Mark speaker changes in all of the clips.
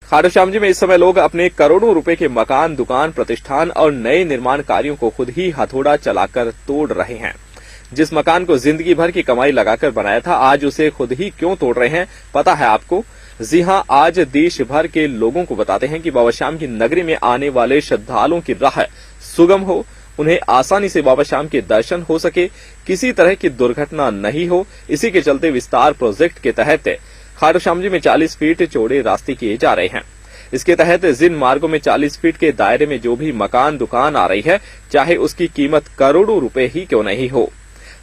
Speaker 1: खाटू श्याम जी में इस समय लोग अपने करोड़ों रुपए के मकान, दुकान, प्रतिष्ठान और नए निर्माण कार्यों को खुद ही हथौड़ा चलाकर तोड़ रहे हैं। जिस मकान को जिंदगी भर की कमाई लगाकर बनाया था, आज उसे खुद ही क्यों तोड़ रहे हैं, पता है आपको? जी हां, आज देश भर के लोगों को बताते हैं कि बाबा श्याम की नगरी में आने वाले श्रद्धालुओं की राह सुगम हो, उन्हें आसानी से बाबा श्याम के दर्शन हो सके, किसी तरह की दुर्घटना नहीं हो। इसी के चलते विस्तार प्रोजेक्ट के तहत खाटू श्याम जी में 40 फीट चौड़े रास्ते किए जा रहे हैं। इसके तहत जिन मार्गों में 40 फीट के दायरे में जो भी मकान, दुकान आ रही है, चाहे उसकी कीमत करोड़ों रुपए ही क्यों नहीं हो,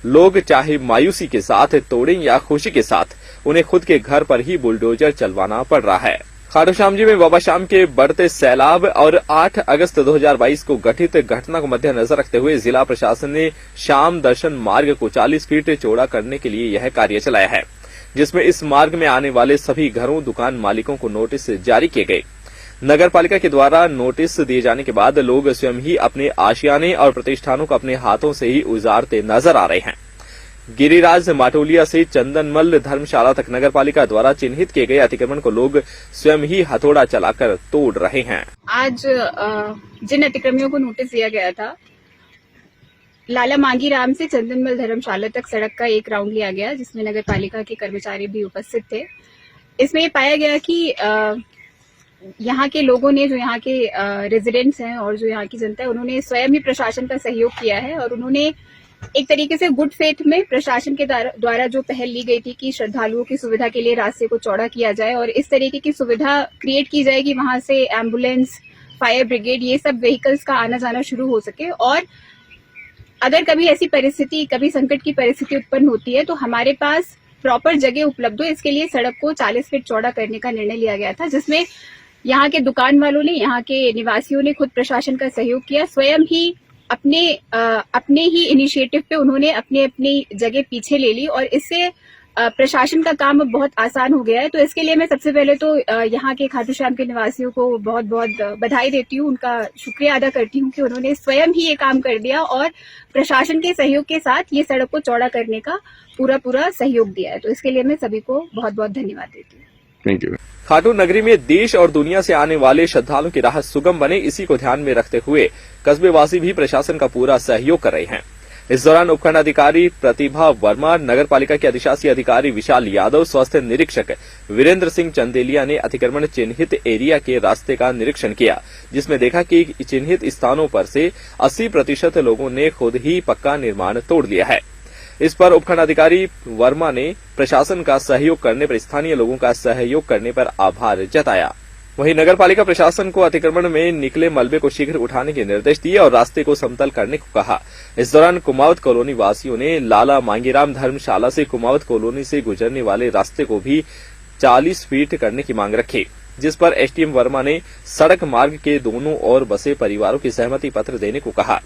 Speaker 1: लोग चाहे मायूसी के साथ तोड़ें या खुशी के साथ, उन्हें खुद के घर पर ही बुलडोजर चलवाना पड़ रहा है। खाटू श्याम जी में बाबा श्याम के बढ़ते सैलाब और 8 अगस्त 2022 को घटित घटना को मद्देनजर रखते हुए जिला प्रशासन ने श्याम दर्शन मार्ग को 40 फीट चौड़ा करने के लिए यह कार्य चलाया है, जिसमें इस मार्ग में आने वाले सभी घरों, दुकान मालिकों को नोटिस जारी किए गए। नगर पालिका के द्वारा नोटिस दिए जाने के बाद लोग स्वयं ही अपने आशियाने और प्रतिष्ठानों को अपने हाथों से ही उजारते नजर आ रहे हैं। गिरिराज माटोलिया से चंदनमल धर्मशाला तक नगर पालिका द्वारा चिन्हित किए गए अतिक्रमण को लोग स्वयं ही हथौड़ा चलाकर तोड़ रहे हैं।
Speaker 2: आज जिन अतिक्रमियों को नोटिस दिया गया था, लाला मांगीराम से चंदनमल धर्मशाला तक सड़क का एक राउंड लिया गया, जिसमें नगर पालिका के कर्मचारी भी उपस्थित थे। इसमें ये पाया गया कि यहाँ के लोगों ने, जो यहाँ के रेजिडेंट्स हैं और जो यहाँ की जनता है, उन्होंने स्वयं ही प्रशासन का सहयोग किया है और उन्होंने एक तरीके से गुड फेथ में प्रशासन के द्वारा जो पहल ली गई थी कि श्रद्धालुओं की सुविधा के लिए रास्ते को चौड़ा किया जाए और इस तरीके की सुविधा क्रिएट की जाए कि वहां से एम्बुलेंस, फायर ब्रिगेड, ये सब व्हीकल्स का आना जाना शुरू हो सके। और अगर कभी ऐसी परिस्थिति, कभी संकट की परिस्थिति उत्पन्न होती है तो हमारे पास प्रॉपर जगह उपलब्ध हो, इसके लिए सड़क को 40 फीट चौड़ा करने का निर्णय लिया गया था, जिसमें यहाँ के दुकान वालों ने, यहाँ के निवासियों ने खुद प्रशासन का सहयोग किया। स्वयं ही अपने ही इनिशिएटिव पे उन्होंने अपनी जगह पीछे ले ली और इससे प्रशासन का काम अब बहुत आसान हो गया है। तो इसके लिए मैं सबसे पहले तो यहाँ के खाटू श्याम के निवासियों को बहुत बहुत बधाई देती हूँ, उनका शुक्रिया अदा करती हूँ कि उन्होंने स्वयं ही ये काम कर दिया और प्रशासन के सहयोग के साथ ये सड़क को चौड़ा करने का पूरा सहयोग दिया है। तो इसके लिए मैं सभी को बहुत बहुत धन्यवाद देती हूँ।
Speaker 1: Thank you. खाटू नगरी में देश और दुनिया से आने वाले श्रद्धालुओं की राह सुगम बने, इसी को ध्यान में रखते हुए कस्बेवासी भी प्रशासन का पूरा सहयोग कर रहे हैं। इस दौरान उपखंड अधिकारी प्रतिभा वर्मा, नगर पालिका के अधिशासी अधिकारी विशाल यादव, स्वास्थ्य निरीक्षक वीरेंद्र सिंह चंदेलिया ने अतिक्रमण चिन्हित एरिया के रास्ते का निरीक्षण किया, जिसमें देखा कि चिन्हित स्थानों पर से 80% लोगों ने खुद ही पक्का निर्माण तोड़ लिया है। इस पर उपखंड अधिकारी वर्मा ने प्रशासन का सहयोग करने पर, स्थानीय लोगों का सहयोग करने पर आभार जताया। वहीं नगर पालिका प्रशासन को अतिक्रमण में निकले मलबे को शीघ्र उठाने के निर्देश दिए और रास्ते को समतल करने को कहा। इस दौरान कुमावत कॉलोनी वासियों ने लाला मांगीराम धर्मशाला से कुमावत कॉलोनी से गुजरने वाले रास्ते को भी 40 फीट करने की मांग रखी, जिस पर एसडीएम वर्मा ने सड़क मार्ग के दोनों ओर बसे परिवारों की सहमति पत्र देने को कहा।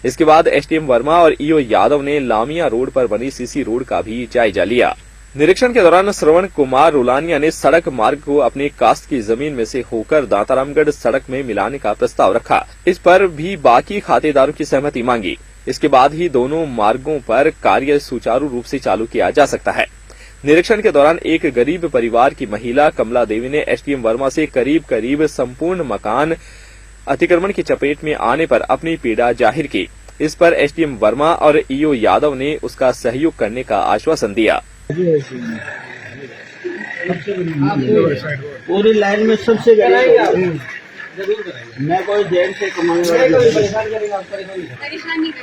Speaker 1: इसके बाद एसडीएम वर्मा और ईओ यादव ने लामिया रोड पर बनी सीसी रोड का भी जायजा लिया। निरीक्षण के दौरान श्रवण कुमार रुलानिया ने सड़क मार्ग को अपनी कास्ट की जमीन में से होकर दातारामगढ़ सड़क में मिलाने का प्रस्ताव रखा। इस पर भी बाकी खातेदारों की सहमति मांगी। इसके बाद ही दोनों मार्गों पर कार्य सुचारू रूप से चालू किया जा सकता है। निरीक्षण के दौरान एक गरीब परिवार की महिला कमला देवी ने एसडीएम वर्मा से करीब संपूर्ण मकान अतिक्रमण की चपेट में आने पर अपनी पीड़ा जाहिर की। इस पर एसडीएम वर्मा और ईओ यादव ने उसका सहयोग करने का आश्वासन दिया।
Speaker 3: पूरी लाइन में सबसे मैं कोई जेल से कमाने वाला परेशान नहीं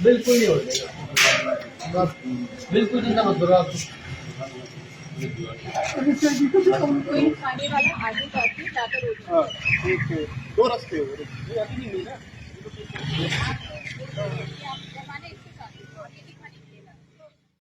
Speaker 3: बिल्कुल नहीं होता, बिल्कुल चिंता मत करो आप।
Speaker 2: कोई खाने वाला आगे जाकर
Speaker 3: दो रास्ते हो, अभी नहीं मिला।